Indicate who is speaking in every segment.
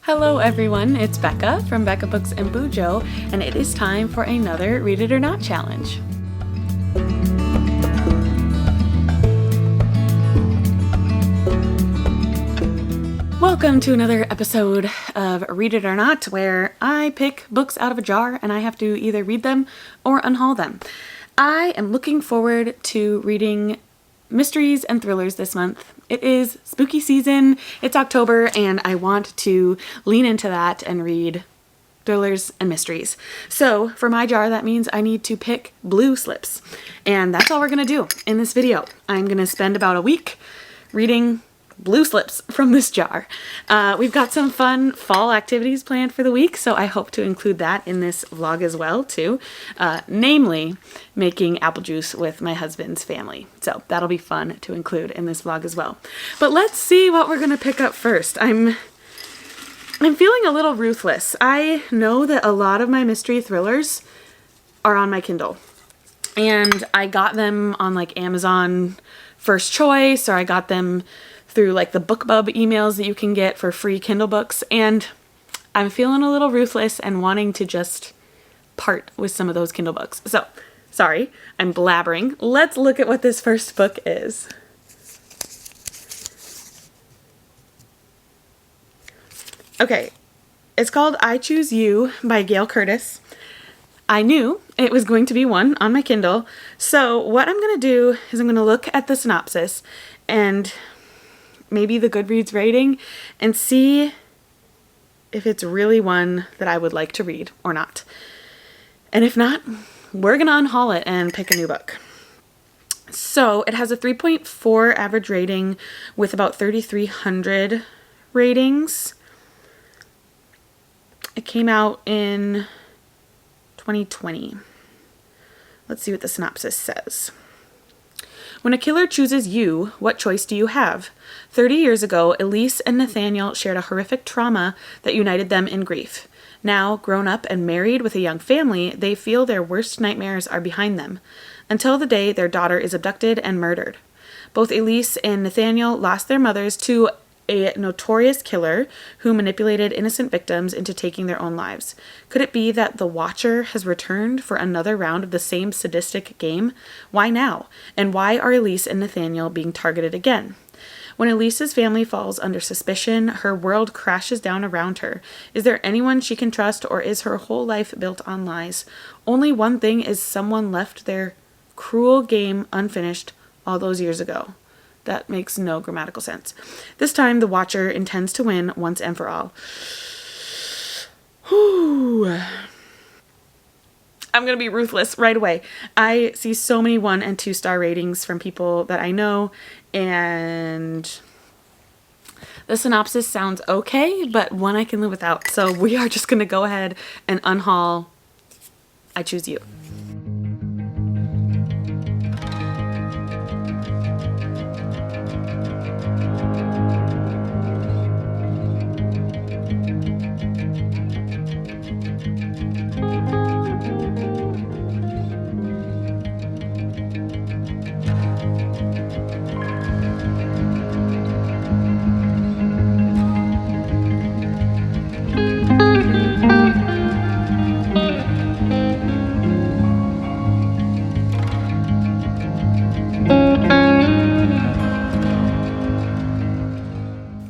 Speaker 1: Hello everyone, it's Becca from Becca Books and Bujo, and it is time for another Read It or Not challenge. Welcome to another episode of Read It or Not, where I pick books out of a jar and I have to either read them or unhaul them. I am looking forward to reading mysteries and thrillers this month. It is spooky season, it's October, and I want to lean into that and read thrillers and mysteries. So for my jar, that means I need to pick blue slips. And that's all we're gonna do in this video. I'm gonna spend about a week reading blue slips from this jar. We've got some fun fall activities planned for the week, so I hope to include that in this vlog as well too, namely making apple juice with my husband's family. So that'll be fun to include in this vlog as well. But let's see what we're gonna pick up first. I'm feeling a little ruthless. I know that a lot of my mystery thrillers are on my Kindle, and I got them on like Amazon First Choice, or I got them through like the BookBub emails that you can get for free Kindle books, and I'm feeling a little ruthless and wanting to just part with some of those Kindle books. So, sorry, I'm blabbering. Let's look at what this first book is. Okay, it's called I Choose You by Gail Curtis. I knew it was going to be one on my Kindle, so what I'm going to do is I'm going to look at the synopsis and maybe the Goodreads rating and see if it's really one that I would like to read or not. And if not, we're gonna unhaul it and pick a new book. So it has a 3.4 average rating with about 3,300 ratings. It came out in 2020. Let's see what the synopsis says. When a killer chooses you, what choice do you have? 30 years ago, Elise and Nathaniel shared a horrific trauma that united them in grief. Now, grown up and married with a young family, they feel their worst nightmares are behind them, until the day their daughter is abducted and murdered. Both Elise and Nathaniel lost their mothers to a notorious killer who manipulated innocent victims into taking their own lives. Could it be that the Watcher has returned for another round of the same sadistic game? Why now? And why are Elise and Nathaniel being targeted again? When Elise's family falls under suspicion, her world crashes down around her. Is there anyone she can trust, or is her whole life built on lies? Only one thing is someone left their cruel game unfinished all those years ago. That makes no grammatical sense. This time, the Watcher intends to win once and for all. Whew. I'm going to be ruthless right away. I see so many 1- and 2-star ratings from people that I know, and the synopsis sounds okay, but one I can live without. So we are just going to go ahead and unhaul I Choose You.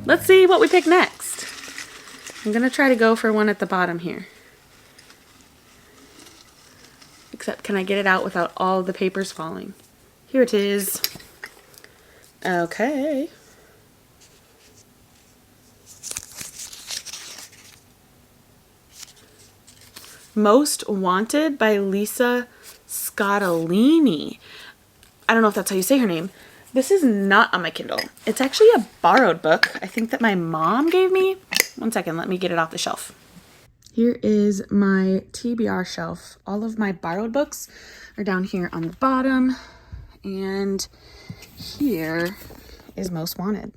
Speaker 1: Let's see what we pick next. I'm gonna try to go for one at the bottom here. Except, can I get it out without all the papers falling? Here it is. Okay. Most Wanted by Lisa Scottolini. I don't know if that's how you say her name. This is not on my Kindle. It's actually a borrowed book. I think that my mom gave me. One second, let me get it off the shelf. Here is my TBR shelf. All of my borrowed books are down here on the bottom. And here is Most Wanted.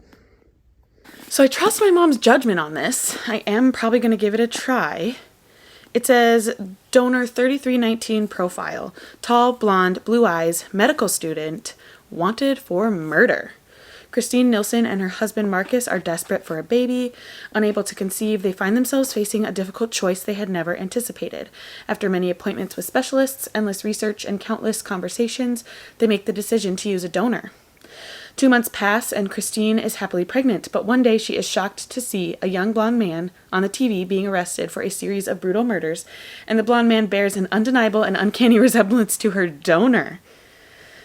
Speaker 1: So I trust my mom's judgment on this. I am probably going to give it a try. It says donor 3319 profile, tall, blonde, blue eyes, medical student, wanted for murder. Christine Nilsson and her husband Marcus are desperate for a baby. Unable to conceive, they find themselves facing a difficult choice they had never anticipated. After many appointments with specialists, endless research, and countless conversations, they make the decision to use a donor. 2 months pass and Christine is happily pregnant, but one day she is shocked to see a young blonde man on the TV being arrested for a series of brutal murders, and the blonde man bears an undeniable and uncanny resemblance to her donor.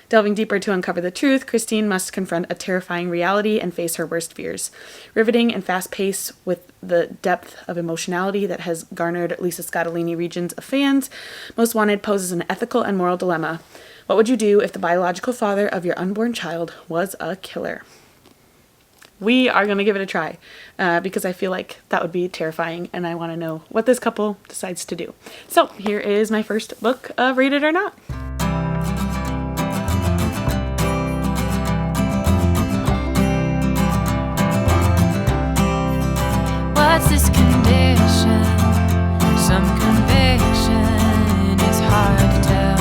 Speaker 1: Delving deeper to uncover the truth, Christine must confront a terrifying reality and face her worst fears. Riveting and fast-paced with the depth of emotionality that has garnered Lisa Scottolini regions of fans, Most Wanted poses an ethical and moral dilemma. What would you do if the biological father of your unborn child was a killer? We are going to give it a try because I feel like that would be terrifying and I want to know what this couple decides to do. So here is my first book of Read It or Not.
Speaker 2: What's this condition? Some conviction, it's hard to tell.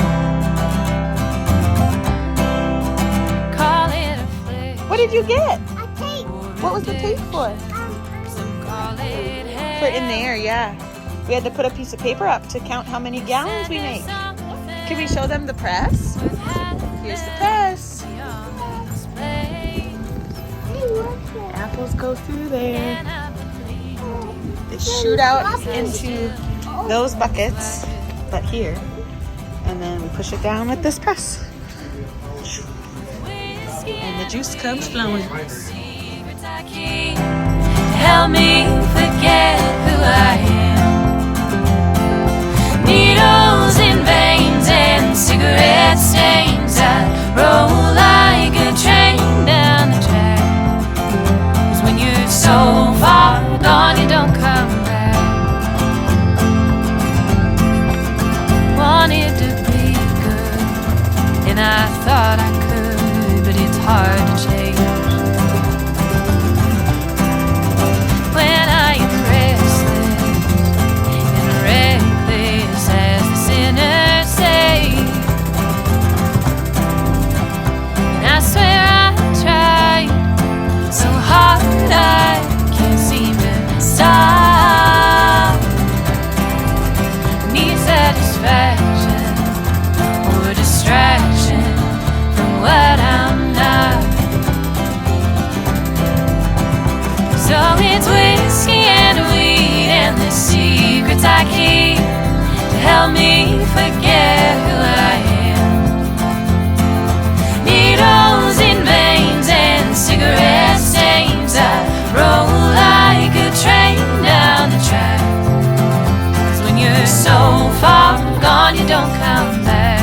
Speaker 2: Call it affliction.
Speaker 1: What did you get?
Speaker 3: A tape.
Speaker 1: What was the tape for?
Speaker 2: Some call it hell.
Speaker 1: For in there, yeah. We had to put a piece of paper up to count how many gallons we make. Can we show them the press? Here's the press. Apples go through there. They shoot out into those buckets, but here, and then we push it down with this press. And the juice comes flowing.
Speaker 2: Help me forget who I am. Needles in veins and cigarette stains. I roll like a train down the track. 'Cause when you're so far gone, you don't come back. Wanted to be good, and I thought I could, but it's hard to change. When I am restless and reckless, as the sinners say, and I swear I tried so hard I can't seem to stop. Need satisfaction or distraction from what I'm not. So it's whiskey and weed and the secrets I keep to help me forget who I am. Needles in veins and cigarette stains. I roll like a train down the track. 'Cause when you're so far gone, you don't come back.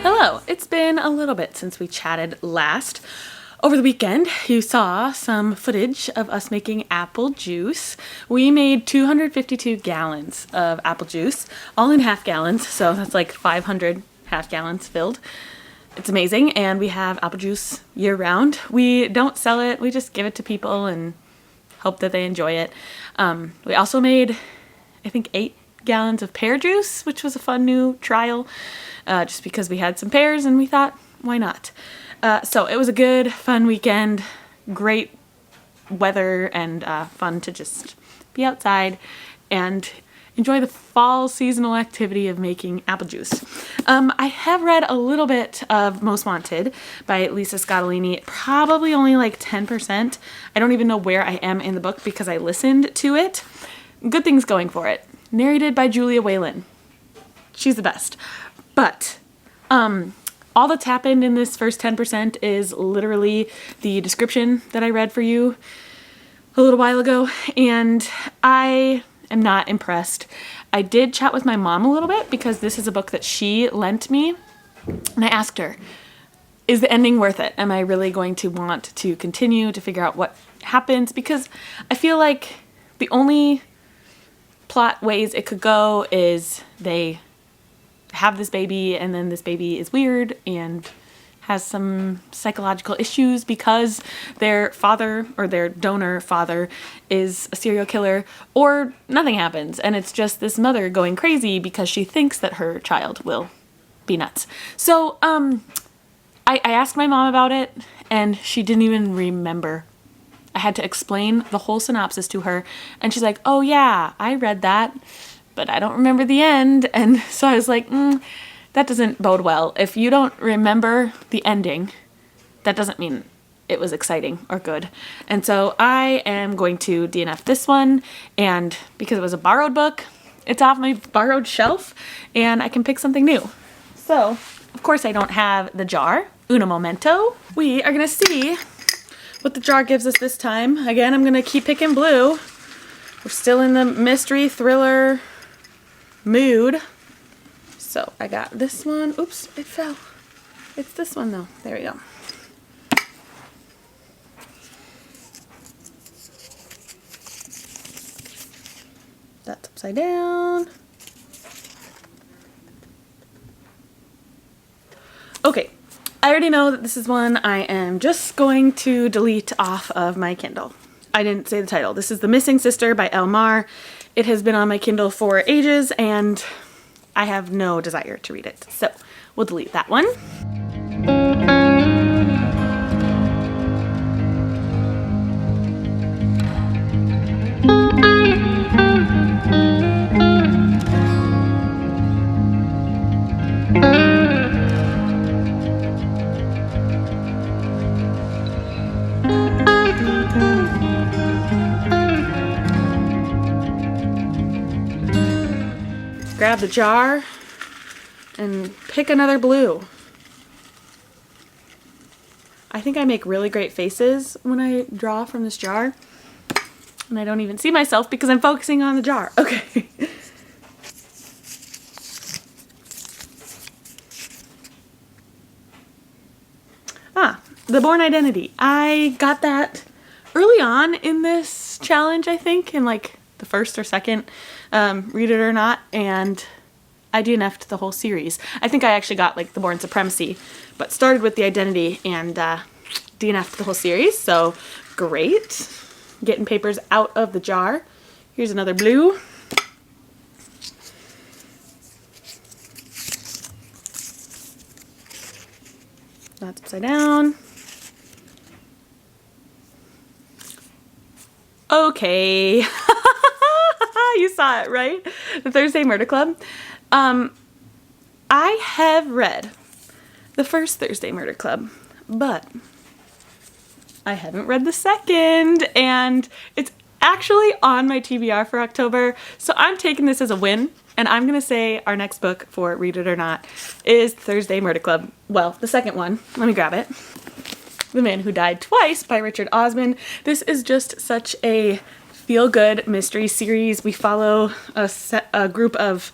Speaker 1: Hello, it's been a little bit since we chatted last. Over the weekend, you saw some footage of us making apple juice. We made 252 gallons of apple juice, all in half gallons, so that's like 500 half gallons filled. It's amazing, and we have apple juice year round. We don't sell it, we just give it to people and hope that they enjoy it. We also made, I think, 8 gallons of pear juice, which was a fun new trial, just because we had some pears and we thought, why not? So it was a good, fun weekend, great weather, and fun to just be outside and enjoy the fall seasonal activity of making apple juice. I have read a little bit of Most Wanted by Lisa Scottolini, probably only like 10%. I don't even know where I am in the book because I listened to it. Good things going for it. Narrated by Julia Whalen. She's the best. But all that's happened in this first 10% is literally the description that I read for you a little while ago, and I am not impressed. I did chat with my mom a little bit because this is a book that she lent me, and I asked her, is the ending worth it? Am I really going to want to continue to figure out what happens? Because I feel like the only plot ways it could go is they have this baby and then this baby is weird and has some psychological issues because their father or their donor father is a serial killer, or nothing happens and it's just this mother going crazy because she thinks that her child will be nuts. So I asked my mom about it and she didn't even remember. I had to explain the whole synopsis to her and she's like, oh yeah, I read that, but I don't remember the end. And so I was like, that doesn't bode well. If you don't remember the ending, that doesn't mean it was exciting or good. And so I am going to DNF this one, and because it was a borrowed book, it's off my borrowed shelf and I can pick something new. So, of course I don't have the jar. Uno momento. We are gonna see what the jar gives us this time. Again, I'm gonna keep picking blue. We're still in the mystery thriller mood. So I got this one. Oops, it fell. It's this one though. There we go. That's upside down. Okay, I already know that this is one I am just going to delete off of my Kindle. I didn't say the title. This is The Missing Sister by Elle Mar. It has been on my Kindle for ages and I have no desire to read it. So we'll delete that one. Grab the jar and pick another blue. I think I make really great faces when I draw from this jar, and I don't even see myself because I'm focusing on the jar. Okay. The Born Identity. I got that early on in this challenge, I think, in like the first or second Read It or Not, and I DNF'd the whole series. I think I actually got like The Born Supremacy, but started with the Identity and DNF'd the whole series, so great. Getting papers out of the jar. Here's another blue. That's upside down. Okay. You saw it, right? The Thursday Murder Club. I have read the first Thursday Murder Club, but I haven't read the second, and it's actually on my TBR for October, so I'm taking this as a win, and I'm gonna say our next book for Read It or Not is Thursday Murder Club. Well, the second one. Let me grab it. The Man Who Died Twice by Richard Osman. This is just such a feel-good mystery series. We follow a group of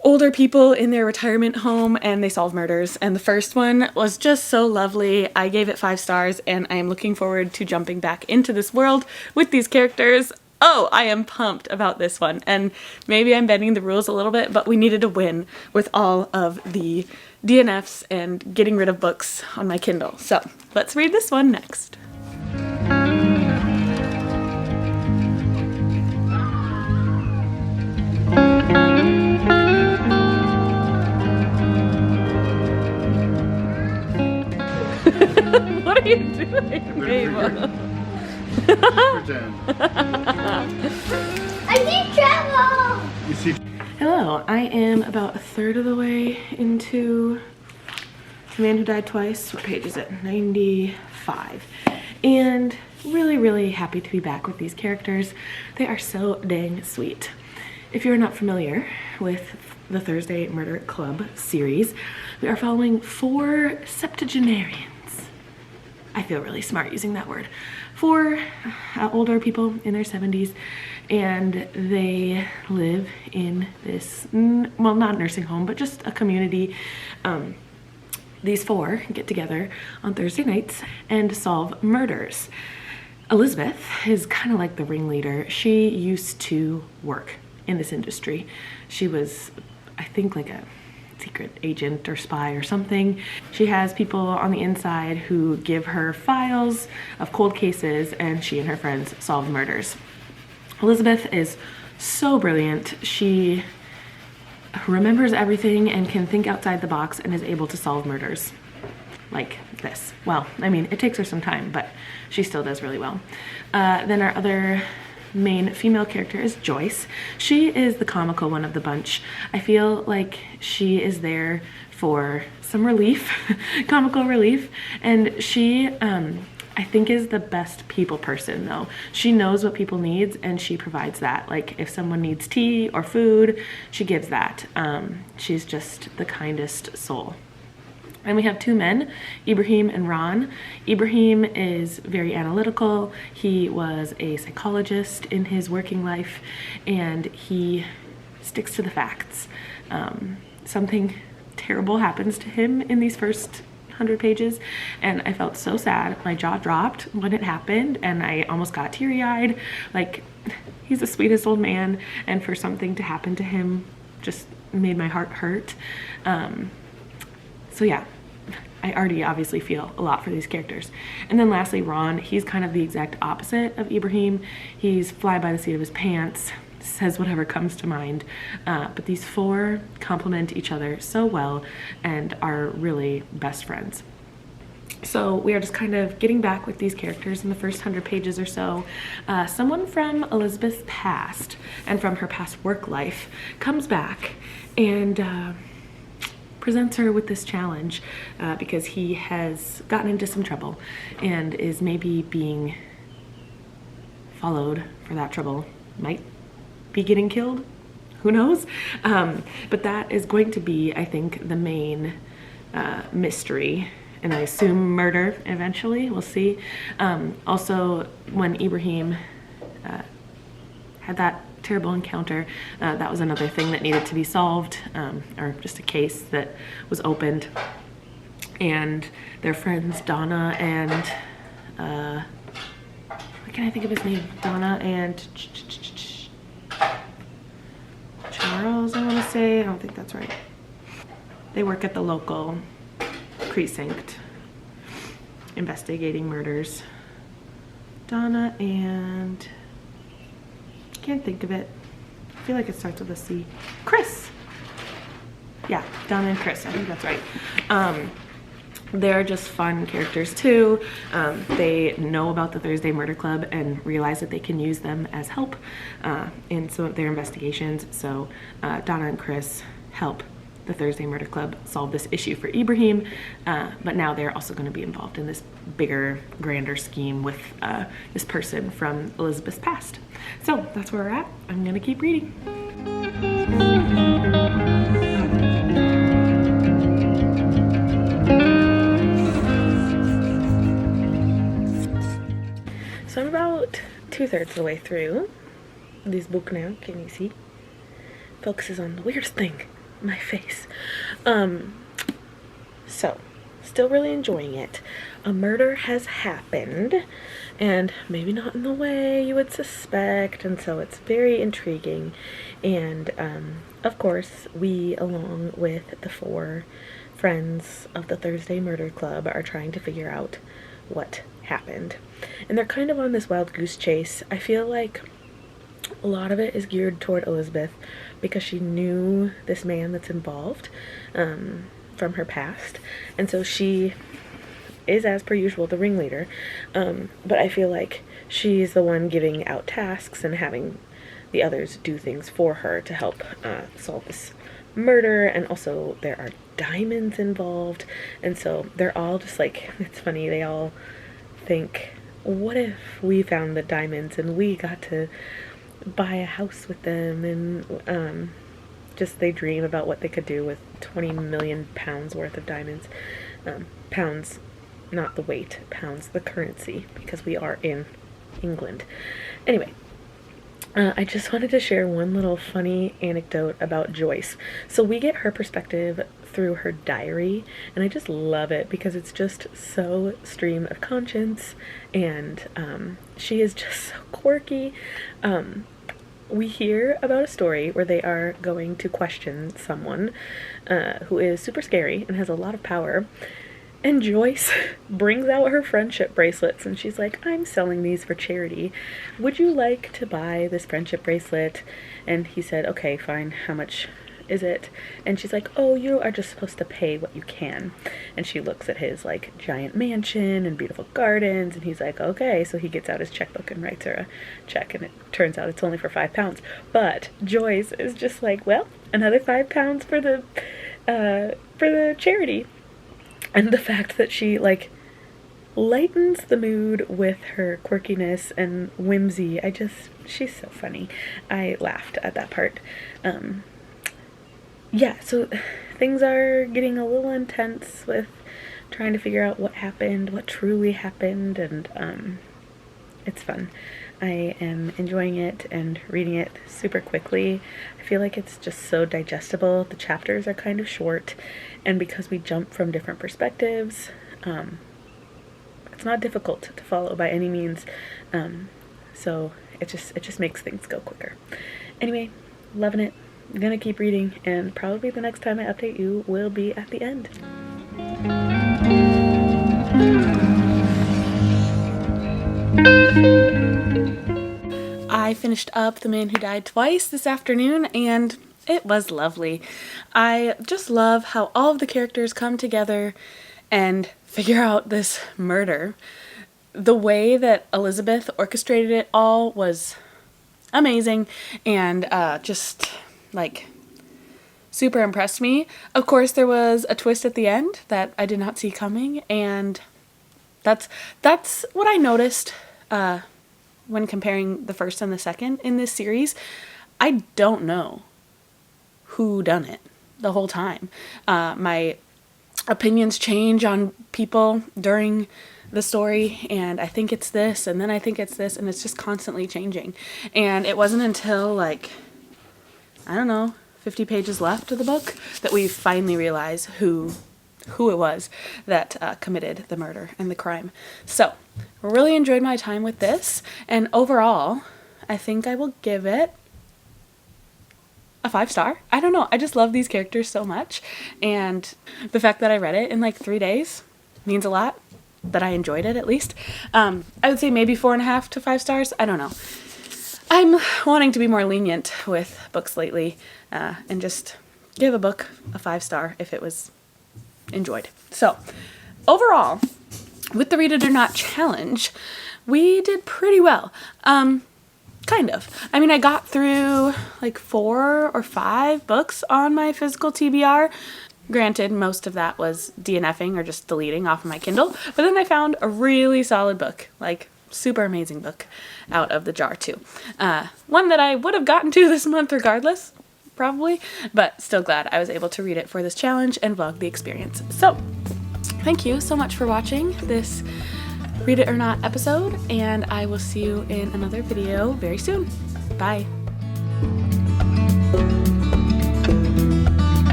Speaker 1: older people in their retirement home and they solve murders. And the first one was just so lovely. I gave it 5 stars and I am looking forward to jumping back into this world with these characters. Oh, I am pumped about this one. And maybe I'm bending the rules a little bit, but we needed a win with all of the DNFs and getting rid of books on my Kindle. So let's read this one next. What are you doing, Mabel?
Speaker 3: I see travel!
Speaker 4: You see?
Speaker 1: Hello, I am about a third of the way into The Man Who Died Twice. What page is it? 95. And really happy to be back with these characters. They are so dang sweet. If you're not familiar with the Thursday Murder Club series, we are following 4 septuagenarians. I feel really smart using that word. 4 older people in their 70s, and they live in this, well, not a nursing home, but just a community. These 4 get together on Thursday nights and solve murders. Elizabeth is kind of like the ringleader. She used to work in this industry. She was, I think, like a secret agent or spy or something. She has people on the inside who give her files of cold cases, and she and her friends solve murders. Elizabeth is so brilliant. She remembers everything and can think outside the box and is able to solve murders like this. Well, I mean, it takes her some time, but she still does really well. Then our other main female character is Joyce. She is the comical one of the bunch. I feel like she is there for some relief, comical relief, and she I think is the best people person though. She knows what people needs and she provides that. Like if someone needs tea or food, she gives that. She's just the kindest soul. And we have two men, Ibrahim and Ron. Ibrahim is very analytical. He was a psychologist in his working life and he sticks to the facts. Something terrible happens to him in these first 100 pages and I felt so sad. My jaw dropped when it happened and I almost got teary-eyed. Like, he's the sweetest old man and for something to happen to him just made my heart hurt. So yeah, I already obviously feel a lot for these characters. And then lastly, Ron, he's kind of the exact opposite of Ibrahim. He's fly by the seat of his pants, says whatever comes to mind. But these four complement each other so well and are really best friends. So we are just kind of getting back with these characters in the first 100 pages or so. Someone from Elizabeth's past and from her past work life comes back and presents her with this challenge because he has gotten into some trouble and is maybe being followed for that trouble. Might be getting killed, who knows? But that is going to be, I think, the main mystery, and I assume murder eventually, we'll see. Also, when Ibrahim had that terrible encounter, that was another thing that needed to be solved, or just a case that was opened. And their friends Donna and what can I think of his name? Donna and Charles, I want to say. I don't think that's right. They work at the local precinct investigating murders. Donna and can't think of it. I feel like it starts with a C. Chris. Yeah, Donna and Chris. I think that's right. They're just fun characters too. They know about the Thursday Murder Club and realize that they can use them as help in some of their investigations. So Donna and Chris help the Thursday Murder Club solve this issue for Ibrahim, but now they're also going to be involved in this bigger, grander scheme with this person from Elizabeth's past. So that's where we're at. I'm going to keep reading. So I'm about 2/3 of the way through this book now. Can you see? Focuses on the weirdest thing, my face. So still really enjoying it. A murder has happened, and maybe not in the way you would suspect, and so it's very intriguing. And of course, we, along with the four friends of the Thursday Murder Club, are trying to figure out what happened. And they're kind of on this wild goose chase. I feel like a lot of it is geared toward Elizabeth because she knew this man that's involved from her past, and so she is, as per usual, the ringleader, but I feel like she's the one giving out tasks and having the others do things for her to help solve this murder. And also there are diamonds involved, and so they're all just like, it's funny, they all think, what if we found the diamonds and we got to buy a house with them? And just they dream about what they could do with 20 million pounds worth of diamonds. Pounds, not the weight, pounds, the currency, because we are in England. Anyway, I just wanted to share one little funny anecdote about Joyce. So we get her perspective through her diary, and I just love it because it's just so stream of conscience, and she is just so quirky. we hear about a story where they are going to question someone who is super scary and has a lot of power. And Joyce brings out her friendship bracelets and she's like, I'm selling these for charity. Would you like to buy this friendship bracelet? And he said, okay, fine. How much is it? And she's like, oh, you are just supposed to pay what you can. And she looks at his like giant mansion and beautiful gardens and he's like, okay. So he gets out his checkbook and writes her a check and it turns out it's only for £5. But Joyce is just like, well, another £5 for the charity. And the fact that she, like, lightens the mood with her quirkiness and whimsy, she's so funny. I laughed at that part. Yeah, so things are getting a little intense with trying to figure out what happened, what truly happened, and it's fun. I am enjoying it and reading it super quickly. I feel like it's just so digestible. The chapters are kind of short, and because we jump from different perspectives, it's not difficult to follow by any means. So it just makes things go quicker. Anyway, loving it. I'm gonna keep reading, and probably the next time I update you will be at the end. I finished up The Man Who Died Twice this afternoon, and it was lovely. I just love how all of the characters come together and figure out this murder. The way that Elizabeth orchestrated it all was amazing, and just like super impressed me. Of course, there was a twist at the end that I did not see coming, and that's what I noticed when comparing the first and the second in this series. I don't know who done it the whole time. My opinions change on people during the story, and I think it's this, and then I think it's this, and it's just constantly changing. And it wasn't until, like, I don't know, 50 pages left of the book that we finally realize who it was that committed the murder and the crime. So, really enjoyed my time with this, and overall, I think I will give it a 5-star. I don't know, I just love these characters so much, and the fact that I read it in like 3 days means a lot, that I enjoyed it at least. I would say maybe 4.5 to 5 stars, I don't know. I'm wanting to be more lenient with books lately, and just give a book a 5-star if it was enjoyed. So, overall, with the Read It or Not challenge, we did pretty well. Kind of. I mean, I got through like 4 or 5 books on my physical TBR. Granted, most of that was DNFing or just deleting off of my Kindle, but then I found a really solid book, like super amazing book out of the jar too. One that I would have gotten to this month regardless, probably, but still glad I was able to read it for this challenge and vlog the experience. So, thank you so much for watching this Read It or Not episode, and I will see you in another video very soon. Bye.